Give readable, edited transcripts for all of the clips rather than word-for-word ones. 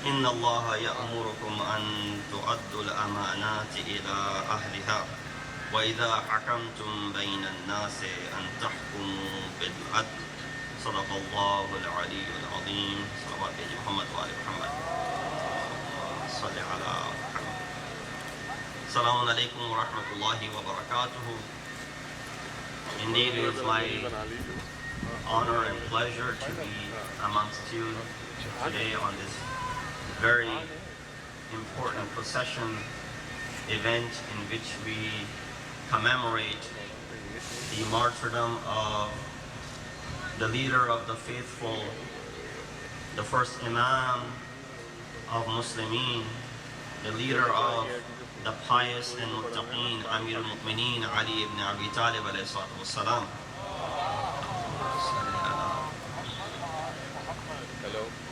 إن الله يأمركم أن تؤدوا الأمانات إلى أهلها وإذا حكمتم بين الناس أن تحكموا بالعدل صدق الله العلي العظيم صلوات محمد وآل محمد صل على محمد. Assalamu alaikum wa rahmatullahi wa barakatuhu. Indeed, it is my honor and pleasure to be amongst you today on this very important procession event in which we commemorate the martyrdom of the leader of the faithful, the first Imam of Muslimin, the leader of the pious and muttaqeen, Amir al-Mu'mineen, Ali ibn Abi Talib alayhi salatu wassalam.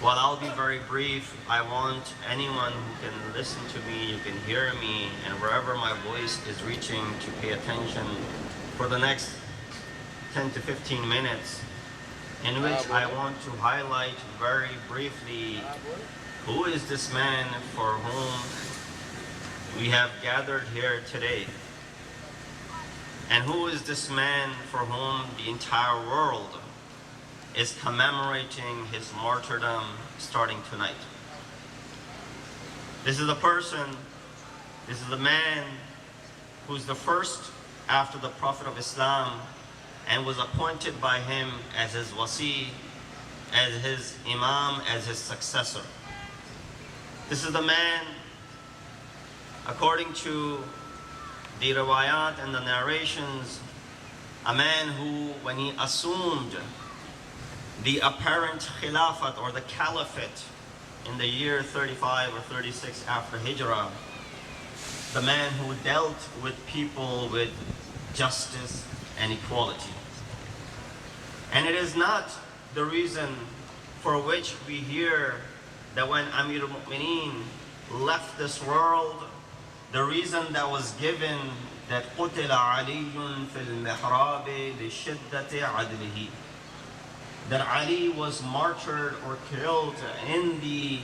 Well, I'll be very brief. I want anyone who can listen to me, who can hear me, and wherever my voice is reaching to pay attention for the next 10 to 15 minutes, in which I want to highlight very briefly who is this man for whom we have gathered here today, and who is this man for whom the entire world is commemorating his martyrdom starting tonight. This is the person, this is the man who's the first after the Prophet of Islam and was appointed by him as his wasi, as his imam, as his successor. This is the man, according to the riwayat and the narrations, a man who, when he assumed the apparent khilafat or the caliphate in the year 35 or 36 after Hijrah, the man who dealt with people with justice and equality. And it is not the reason for which we hear that when Amir al-Mu'mineen left this world, the reason that was given that قُتِلَ عَلِيٌّ فِي الْمِحْرَابِ لِشِدَّةِ عَدْلِهِ, that Ali was martyred or killed in the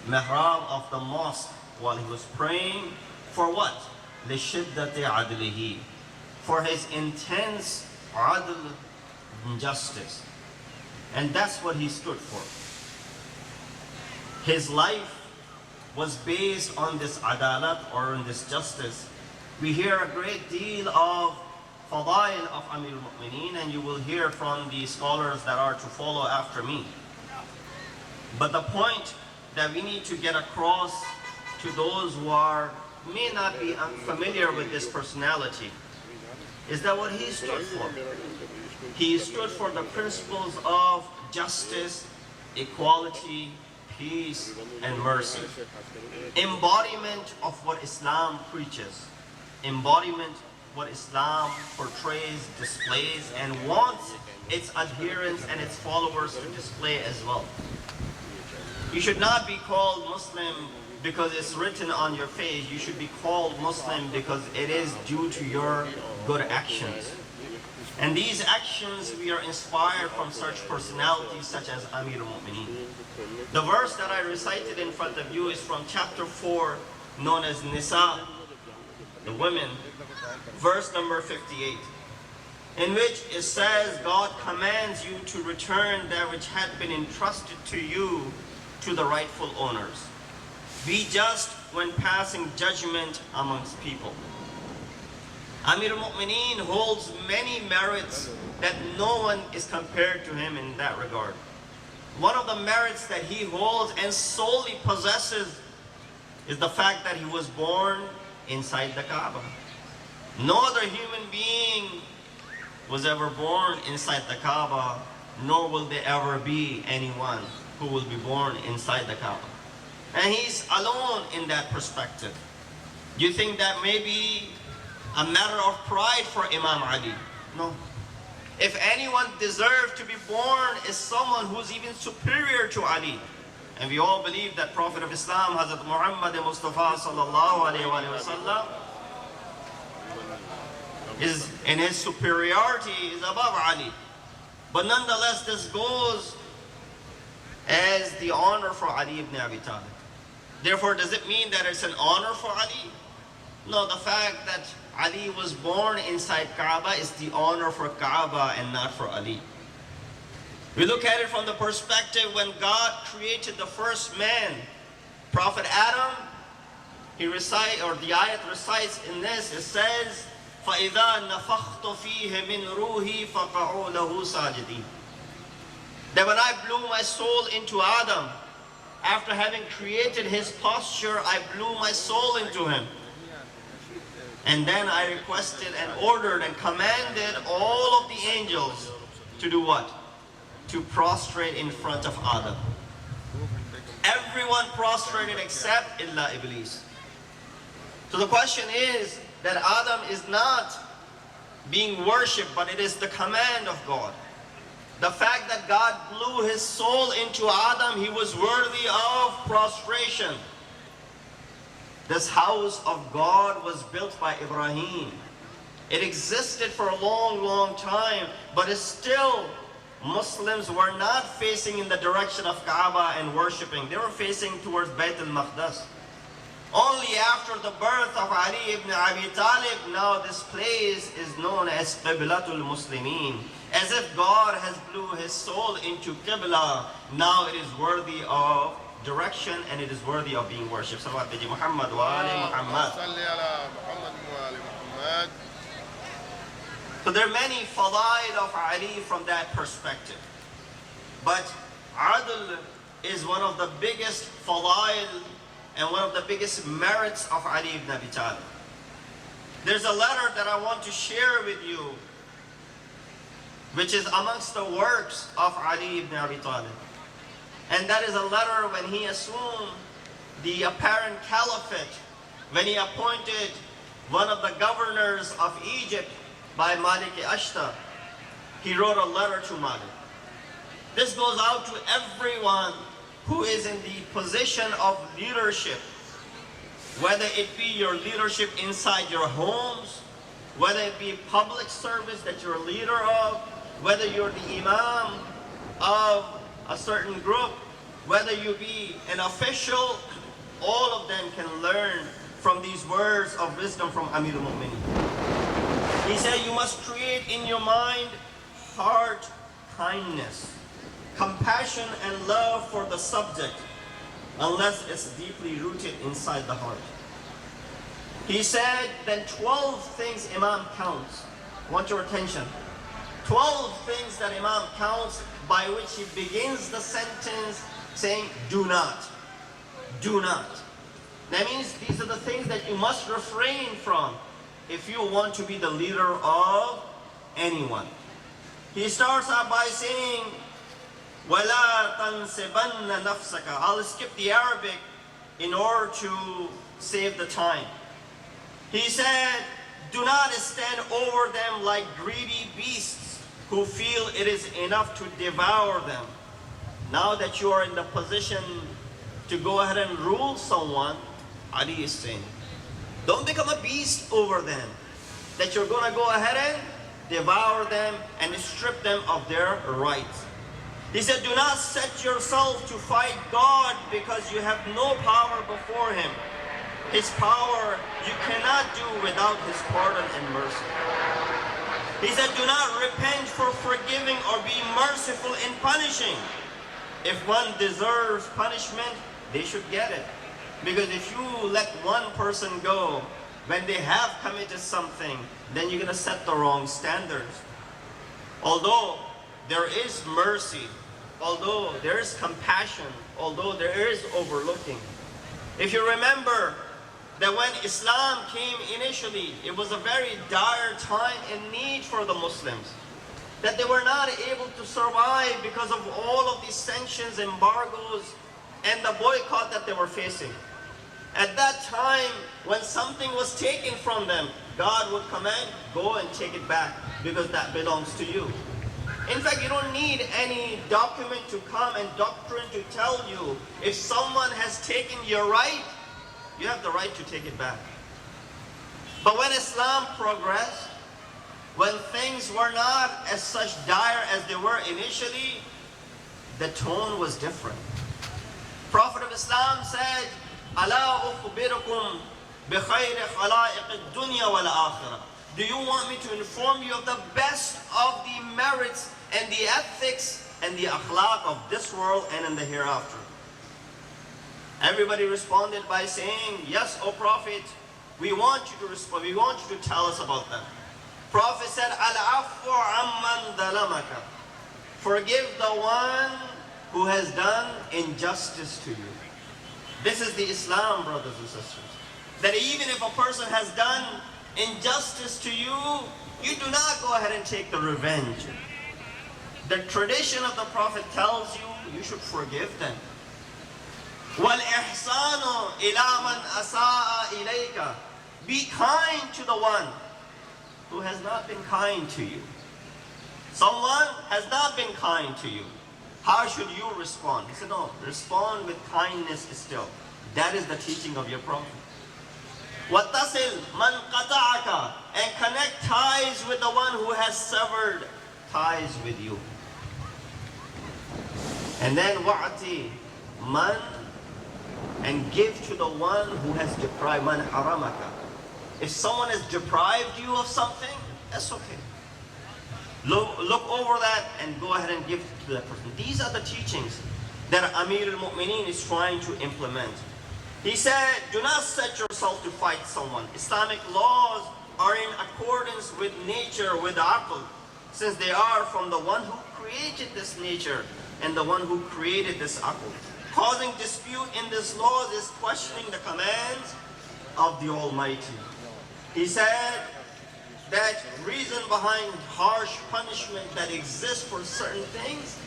mihrab of the mosque while he was praying. For what? لِشِدَّةِ عَدْلِهِ, for his intense adl, justice. And that's what he stood for. His life was based on this adalat, or on this justice. We hear a great deal of fadail of Amir al-Mu'mineen, and you will hear from the scholars that are to follow after me. But the point that we need to get across to those who may not be unfamiliar with this personality is that what he stood for. He stood for the principles of justice, equality, peace, and mercy. Embodiment of what Islam preaches. Embodiment what Islam portrays, displays, and wants its adherents and its followers to display as well. You should not be called Muslim because it's written on your face. You should be called Muslim because it is due to your good actions. And these actions, we are inspired from such personalities such as Amir al-Mu'mineen. The verse that I recited in front of you is from chapter 4, known as Nisa, the women, verse number 58, in which it says, God commands you to return that which had been entrusted to you to the rightful owners. Be just when passing judgment amongst people. Amir al-Mu'mineen holds many merits that no one is compared to him in that regard. One of the merits that he holds and solely possesses is the fact that he was born inside the Kaaba. No other human being was ever born inside the Kaaba, nor will there ever be anyone who will be born inside the Kaaba. And he's alone in that perspective. Do you think that may be a matter of pride for Imam Ali? No. If anyone deserved to be born is someone who's even superior to Ali. And we all believe that Prophet of Islam, Hazrat Muhammad Mustafa sallallahu alayhi wa sallam, is in his superiority is above Ali. But nonetheless, this goes as the honor for Ali ibn Abi Talib. Therefore, does it mean that it's an honor for Ali? No, the fact that Ali was born inside Kaaba is the honor for Kaaba and not for Ali. We look at it from the perspective when God created the first man, Prophet Adam. The ayat recites in this, it says, فَإِذَا نَفَخْتُ فِيهِ مِنْ رُوحِي فَقَعُوا لَهُ سَاجِدِينَ. That when I blew my soul into Adam, after having created his posture, I blew my soul into him. And then I requested and ordered and commanded all of the angels to do what? To prostrate in front of Adam. Everyone prostrated except illa Iblis. So the question is that Adam is not being worshipped, but it is the command of God. The fact that God blew his soul into Adam, he was worthy of prostration. This house of God was built by Ibrahim. It existed for a long, long time, but it's still, Muslims were not facing in the direction of Kaaba and worshipping. They were facing towards Bayt al-Maqdas. Only after the birth of Ali ibn Abi Talib, now this place is known as Qiblatul Muslimin. As if God has blew his soul into Qibla, now it is worthy of direction and it is worthy of being worshipped. Salawat bi Muhammad wa ali Muhammad. So there are many fadail of Ali from that perspective. But Adl is one of the biggest fadail and one of the biggest merits of Ali ibn Abi Talib. There's a letter that I want to share with you, which is amongst the works of Ali ibn Abi Talib. And that is a letter when he assumed the apparent caliphate, when he appointed one of the governors of Egypt by Malik-i-Ashtar. He wrote a letter to Malik. This goes out to everyone who is in the position of leadership, whether it be your leadership inside your homes, whether it be public service that you're a leader of, whether you're the Imam of a certain group, whether you be an official, all of them can learn from these words of wisdom from Amir al-Mu'minin. He said, you must create in your mind heart kindness, compassion and love for the subject, unless it's deeply rooted inside the heart. He said, then 12 things Imam counts. I want your attention. 12 things that Imam counts by which he begins the sentence saying, do not. Do not. That means these are the things that you must refrain from if you want to be the leader of anyone. He starts out by saying, وَلَا تَنْسِبَنَّ نَفْسَكَ. I'll skip the Arabic in order to save the time. He said, do not stand over them like greedy beasts who feel it is enough to devour them. Now that you are in the position to go ahead and rule someone, Ali is saying, don't become a beast over them, that you're going to go ahead and devour them and strip them of their rights. He said, do not set yourself to fight God because you have no power before him. His power you cannot do without his pardon and mercy. He said, do not repent for forgiving or be merciful in punishing. If one deserves punishment, they should get it. Because if you let one person go when they have committed something, then you're going to set the wrong standards. Although there is mercy, although there is compassion, although there is overlooking. If you remember that when Islam came initially, it was a very dire time and need for the Muslims. That they were not able to survive because of all of these sanctions, embargoes, and the boycott that they were facing. At that time, when something was taken from them, God would command, go and take it back, because that belongs to you. In fact, you don't need any document to come and doctrine to tell you if someone has taken your right, you have the right to take it back. But when Islam progressed, when things were not as such dire as they were initially, the tone was different. Prophet of Islam said, ألا أخبركم بخير خلائق الدنيا والآخرة. Do you want me to inform you of the best of the merits and the ethics and the akhlaq of this world and in the hereafter? Everybody responded by saying, yes, O Prophet, we want you to respond, we want you to tell us about them. Prophet said, Al-afu amman dalamaka. Forgive the one who has done injustice to you. This is the Islam, brothers and sisters. That even if a person has done injustice to you, you do not go ahead and take the revenge. The tradition of the Prophet tells you, you should forgive them. وَالْإِحْسَانُ إِلَى مَنْ أَسَاءَ إِلَيْكَ. Be kind to the one who has not been kind to you. Someone has not been kind to you. How should you respond? He said, no, respond with kindness still. That is the teaching of your Prophet. وَتَصِلْ مَنْ قَطَعَكَ. And connect ties with the one who has severed ties with you. And then وَعْتِ مَنْ. And give to the one who has deprived. مَنْ حَرَمَكَ. If someone has deprived you of something, that's okay. Look over that and go ahead and give to that person. These are the teachings that Amir al-Mu'mineen is trying to implement. He said, do not set yourself to fight someone. Islamic laws are in accordance with nature, with aql, since they are from the one who created this nature and the one who created this aql. Causing dispute in this laws is questioning the commands of the Almighty. He said that reason behind harsh punishment that exists for certain things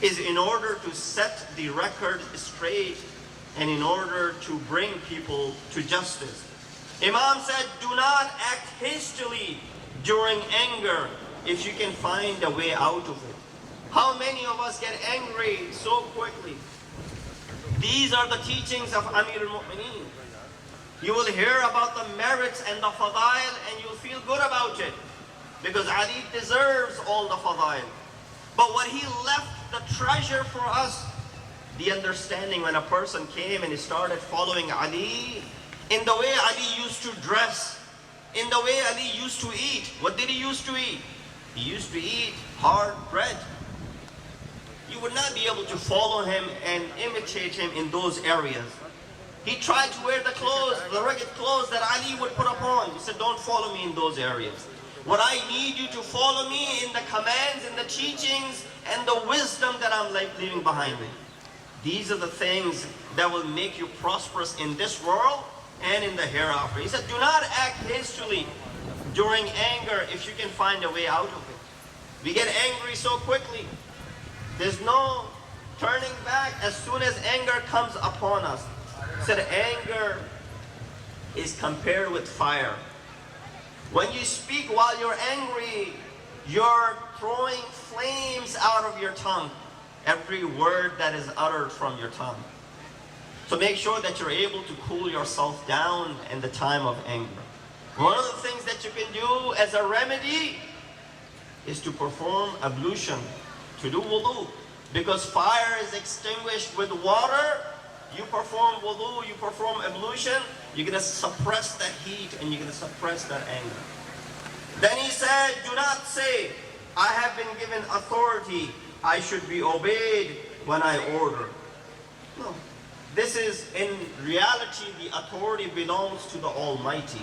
is in order to set the record straight and in order to bring people to justice. Imam said, do not act hastily during anger if you can find a way out of it. How many of us get angry so quickly? These are the teachings of Amir al-Mu'mineen. You will hear about the merits and the fadail and you'll feel good about it. Because Ali deserves all the fadail. But what he left the treasure for us, the understanding when a person came and he started following Ali, in the way Ali used to dress, in the way Ali used to eat. What did he used to eat? He used to eat hard bread. You would not be able to follow him and imitate him in those areas. He tried to wear the clothes, the rugged clothes that Ali would put upon. He said, don't follow me in those areas. What I need you to follow me in the commands and the teachings and the wisdom that I'm leaving behind me. These are the things that will make you prosperous in this world and in the hereafter. He said, do not act hastily during anger if you can find a way out of it. We get angry so quickly. There's no turning back as soon as anger comes upon us. He said, anger is compared with fire. When you speak while you're angry, you're throwing flames out of your tongue. Every word that is uttered from your tongue. So make sure that you're able to cool yourself down in the time of anger. One of the things that you can do as a remedy is to perform ablution, to do wudu. Because fire is extinguished with water, you perform wudu, you perform ablution, you're going to suppress that heat and you're going to suppress that anger. Then he said, do not say, I have been given authority, I should be obeyed when I order. No. This is, in reality, the authority belongs to the Almighty.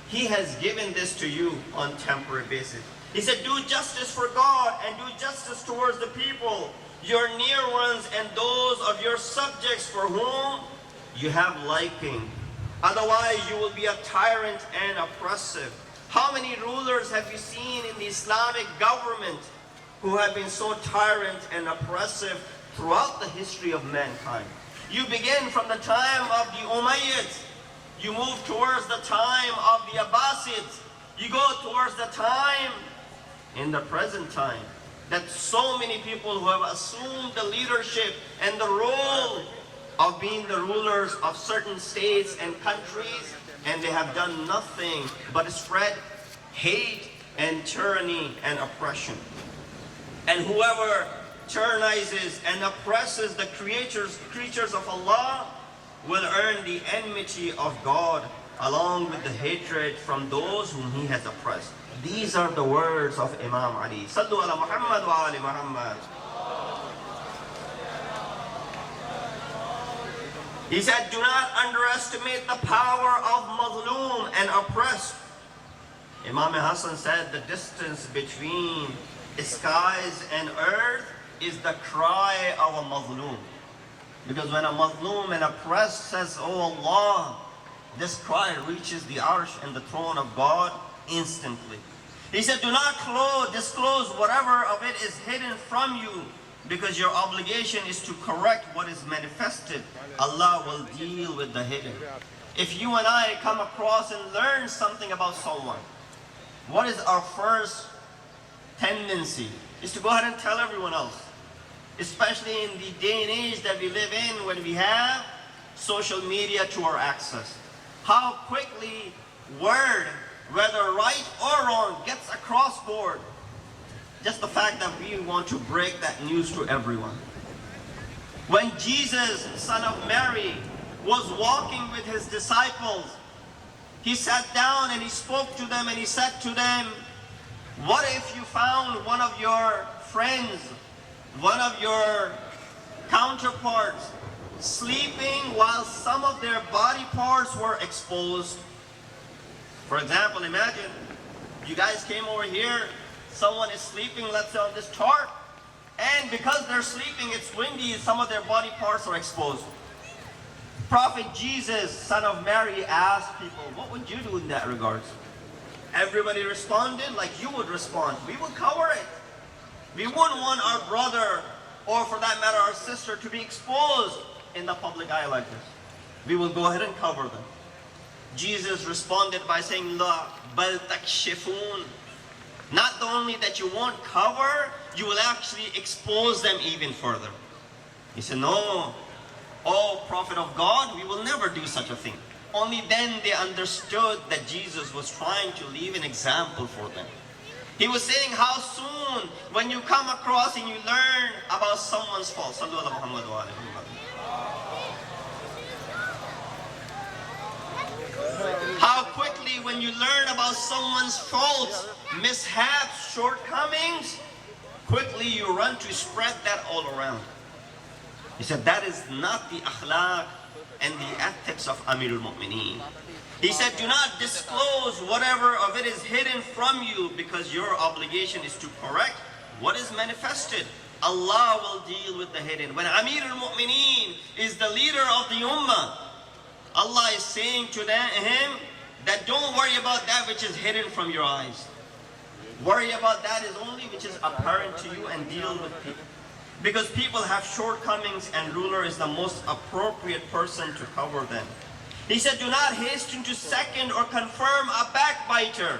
He has given this to you on temporary basis. He said, do justice for God and do justice towards the people, your near ones and those of your subjects for whom you have liking. Otherwise, you will be a tyrant and oppressive. How many rulers have you seen in the Islamic government who have been so tyrant and oppressive throughout the history of mankind? You begin from the time of the Umayyads. You move towards the time of the Abbasids. You go towards the time in the present time that so many people who have assumed the leadership and the role of being the rulers of certain states and countries, and they have done nothing but spread hate and tyranny and oppression. And whoever tyrannizes and oppresses the creatures of Allah, will earn the enmity of God along with the hatred from those whom he has oppressed. These are the words of Imam Ali. Sallu ala Muhammad wa ali Muhammad. He said, do not underestimate the power of mazloom and oppressed. Imam Hassan said, the distance between skies and earth is the cry of a mazloom. Because when a mazloom and oppressed says, oh Allah, this cry reaches the arsh and the throne of God instantly. He said, do not disclose whatever of it is hidden from you, because your obligation is to correct what is manifested. Allah will deal with the hidden. If you and I come across and learn something about someone, what is our first tendency? Is to go ahead and tell everyone else. Especially in the day and age that we live in, when we have social media to our access. How quickly word, whether right or wrong, gets across board. Just the fact that we want to break that news to everyone. When Jesus, son of Mary, was walking with his disciples, he sat down and he spoke to them and he said to them, what if you found one of your friends, one of your counterparts, sleeping while some of their body parts were exposed? For example, imagine you guys came over here, someone is sleeping, let's say on this tarp, and because they're sleeping, it's windy, some of their body parts are exposed. Prophet Jesus, son of Mary, asked people, what would you do in that regard? Everybody responded like you would respond. We would cover it. We wouldn't want our brother, or for that matter our sister, to be exposed in the public eye like this. We will go ahead and cover them. Jesus responded by saying, La bal takshifun. Not only that you won't cover, you will actually expose them even further. He said, no, oh Prophet of God, we will never do such a thing. Only then they understood that Jesus was trying to leave an example for them. He was saying how soon, when you come across and you learn about someone's fault, how quickly when you learn about someone's faults, mishaps, shortcomings, quickly you run to spread that all around. He said that is not the akhlaq and the ethics of Amirul Mu'mineen. He said, do not disclose whatever of it is hidden from you, because your obligation is to correct what is manifested. Allah will deal with the hidden. When Amirul Mu'mineen is the leader of the Ummah, Allah is saying to him that don't worry about that which is hidden from your eyes. Worry about that is only which is apparent to you, and deal with people. Because people have shortcomings and ruler is the most appropriate person to cover them. He said, do not hasten to second or confirm a backbiter,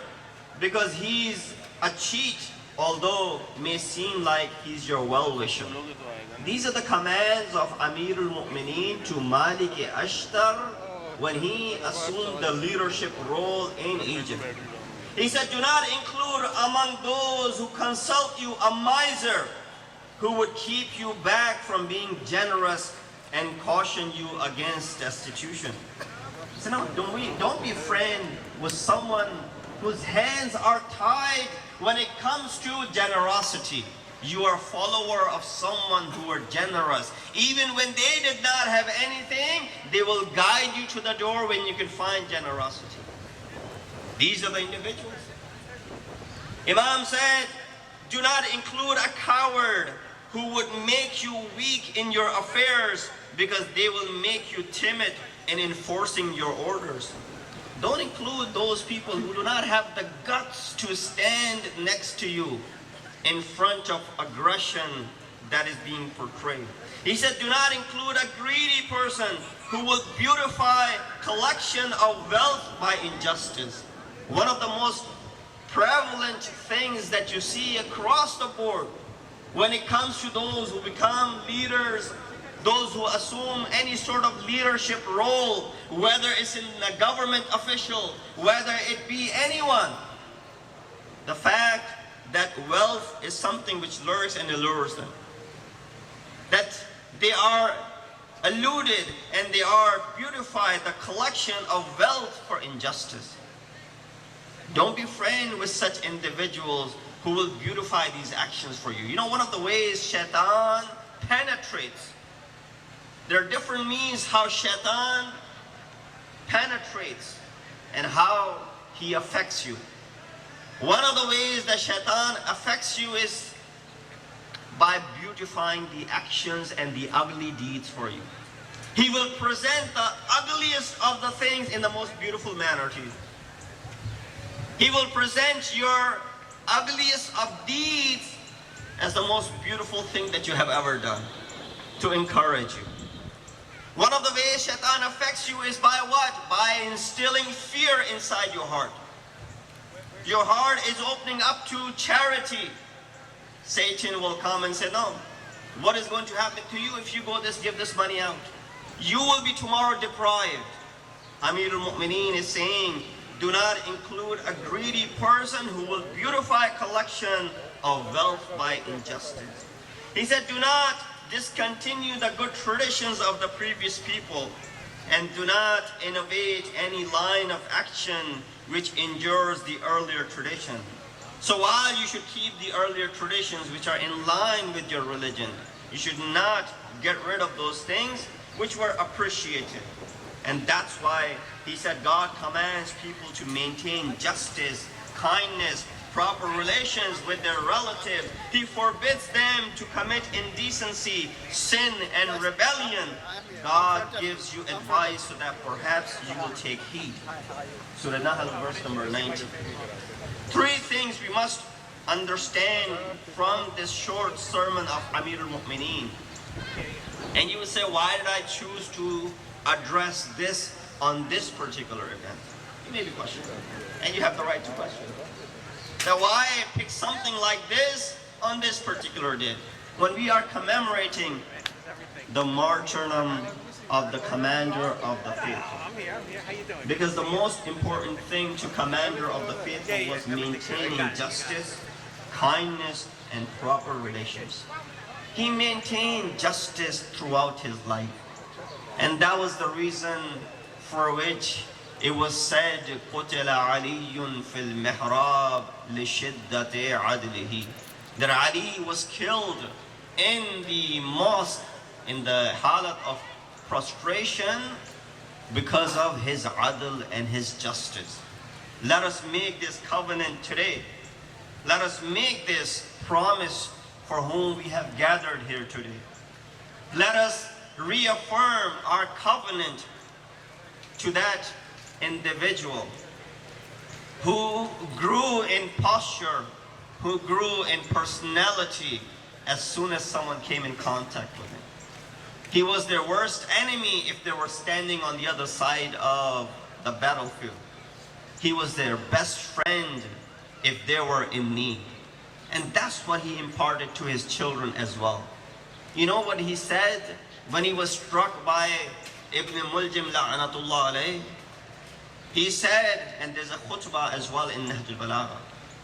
because he's a cheat, although may seem like he's your well-wisher. These are the commands of Amirul Mu'mineen to Malik Ashtar when he assumed the leadership role in Egypt. He said, do not include among those who consult you a miser who would keep you back from being generous and caution you against destitution. So no, don't be friend with someone whose hands are tied when it comes to generosity. You are a follower of someone who are generous. Even when they did not have anything, they will guide you to the door when you can find generosity. These are the individuals. Imam said, do not include a coward who would make you weak in your affairs, because they will make you timid in enforcing your orders. Don't include those people who do not have the guts to stand next to you in front of aggression that is being portrayed. He said, do not include a greedy person who will beautify collection of wealth by injustice. One of the most prevalent things that you see across the board when it comes to those who become leaders, those who assume any sort of leadership role, whether it's in a government official, whether it be anyone, the fact that wealth is something which lures and allures them. That they are alluded and they are beautified the collection of wealth for injustice. Don't be friends with such individuals who will beautify these actions for you. You know, one of the ways shaitan penetrates, there are different means how shaitan penetrates and how he affects you. One of the ways that shaitan affects you is by beautifying the actions and the ugly deeds for you. He will present the ugliest of the things in the most beautiful manner to you. He will present your ugliest of deeds as the most beautiful thing that you have ever done to encourage you. One of the ways shaitan affects you is by what? By instilling fear inside your heart. Your heart is opening up to charity. Satan will come and say, no, what is going to happen to you if you give this money out? You will be tomorrow deprived. Amir al-Mu'mineen is saying, do not include a greedy person who will beautify a collection of wealth by injustice. He said, do not discontinue the good traditions of the previous people and do not innovate any line of action which endures the earlier tradition. So while you should keep the earlier traditions which are in line with your religion, you should not get rid of those things which were appreciated. And that's why he said God commands people to maintain justice, kindness, proper relations with their relatives. He forbids them to commit indecency, sin, and rebellion. God gives you advice so that perhaps you will take heed. Surah Nahl, verse number 90. Three things we must understand from this short sermon of Amir al-Mu'mineen. And you will say, why did I choose to address this on this particular event? You may be questioning, and you have the right to question. Now, why I pick something like this on this particular day, when we are commemorating the martyrdom of the commander of the faithful? Because the most important thing to commander of the faithful was maintaining justice, kindness, and proper relations. He maintained justice throughout his life. And that was the reason for which it was said, قُتِلَ عَلِيٌّ فِي الْمِحْرَابِ لِشِدَّةِ عَدْلِهِ. That Ali was killed in the mosque, in the halat of prostration, because of his adl and his justice. Let us make this covenant today. Let us make this promise for whom we have gathered here today. Let us reaffirm our covenant to that individual who grew in posture, who grew in personality as soon as someone came in contact with him. He was their worst enemy if they were standing on the other side of the battlefield. He was their best friend if they were in need. And that's what he imparted to his children as well. You know what he said when he was struck by Ibn Muljim la'anatullah alayh? He said, and there's a khutbah as well in Nahj al-Balagha.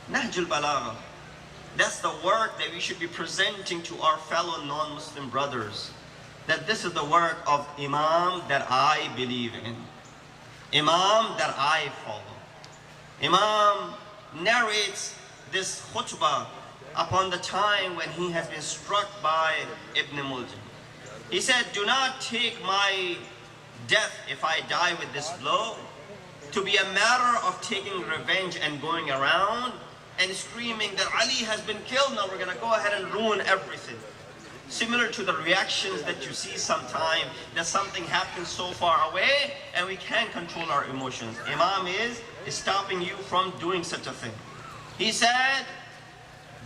Nahj al-Balagha, that's the work that we should be presenting to our fellow non-Muslim brothers. That this is the work of Imam that I believe in. Imam that I follow. Imam narrates this khutbah upon the time when he has been struck by Ibn Muljim. He said, do not take my death, if I die with this blow, to be a matter of taking revenge and going around and screaming that Ali has been killed, now we're going to go ahead and ruin everything. Similar to the reactions that you see sometime, that something happens so far away and we can't control our emotions. Imam is stopping you from doing such a thing. He said,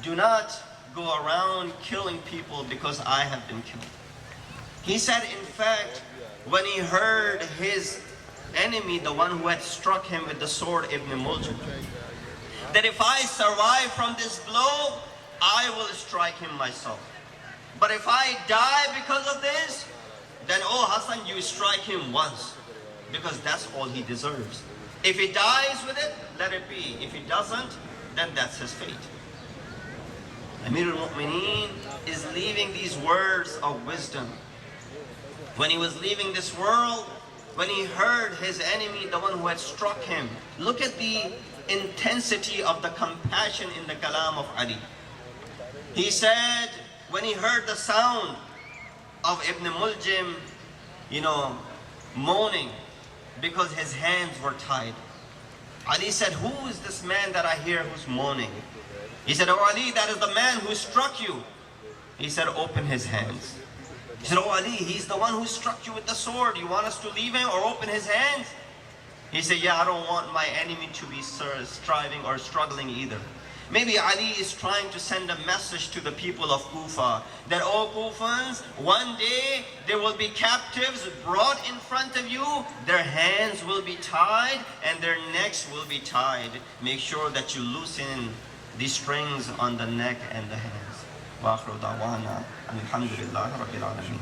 do not go around killing people because I have been killed. He said, in fact, when he heard his enemy, the one who had struck him with the sword, Ibn Muljim, that if I survive from this blow, I will strike him myself. But if I die because of this, then, oh Hassan, you strike him once, because that's all he deserves. If he dies with it, let it be. If he doesn't, then that's his fate. Amir al-Mu'mineen is leaving these words of wisdom. When he was leaving this world, when he heard his enemy, the one who had struck him, look at the intensity of the compassion in the kalam of Ali. He said, when he heard the sound of Ibn Muljim, moaning because his hands were tied, Ali said, who is this man that I hear who's moaning? He said, oh Ali, that is the man who struck you. He said, open his hands. He said, oh Ali, he's the one who struck you with the sword. You want us to leave him or open his hands? He said, yeah, I don't want my enemy to be striving or struggling either. Maybe Ali is trying to send a message to the people of Kufa that, oh Kufans, one day there will be captives brought in front of you, their hands will be tied and their necks will be tied. Make sure that you loosen the strings on the neck and the hands. Wa akhiru da'wana alhamdulillahi rabbil alameen.